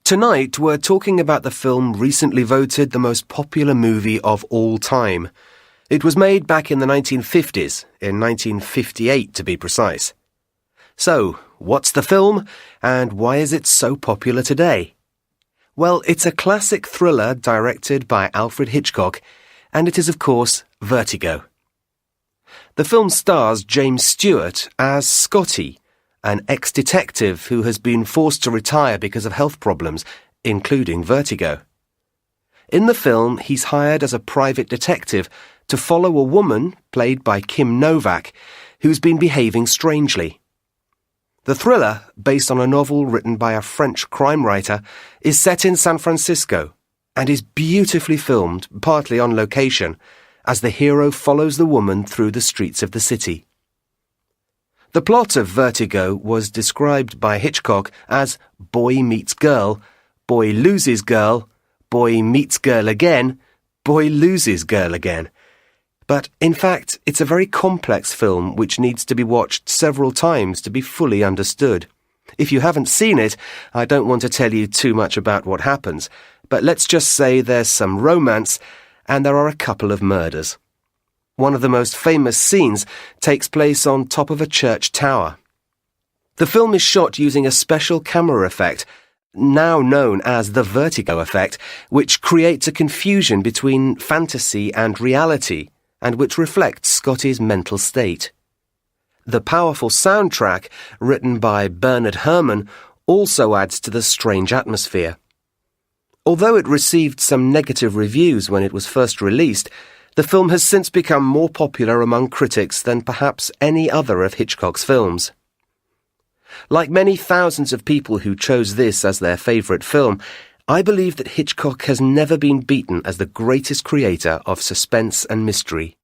Tonight, we're talking about the film recently voted the most popular movie of all time. It was made back in the 1950s, in 1958 to be precise. So, what's the film, and why is it so popular today? Well, it's a classic thriller directed by Alfred Hitchcock, and it is, of course, Vertigo. The film stars James Stewart as Scotty, an ex-detective who has been forced to retire because of health problems, including vertigo. In the film, he's hired as a private detective to follow a woman, played by Kim Novak, who's been behaving strangely. The thriller, based on a novel written by a French crime writer, is set in San Francisco and is beautifully filmed, partly on location, as the hero follows the woman through the streets of the city. The plot of Vertigo was described by Hitchcock as boy meets girl, boy loses girl, boy meets girl again, boy loses girl again. But, in fact, it's a very complex film which needs to be watched several times to be fully understood. If you haven't seen it, I don't want to tell you too much about what happens, but let's just say there's some romance and there are a couple of murders. One of the most famous scenes takes place on top of a church tower. The film is shot using a special camera effect, now known as the vertigo effect, which creates a confusion between fantasy and reality, and which reflects Scotty's mental state. The powerful soundtrack, written by Bernard Herrmann, also adds to the strange atmosphere. Although it received some negative reviews when it was first released, the film has since become more popular among critics than perhaps any other of Hitchcock's films. Like many thousands of people who chose this as their favourite film, I believe that Hitchcock has never been beaten as the greatest creator of suspense and mystery.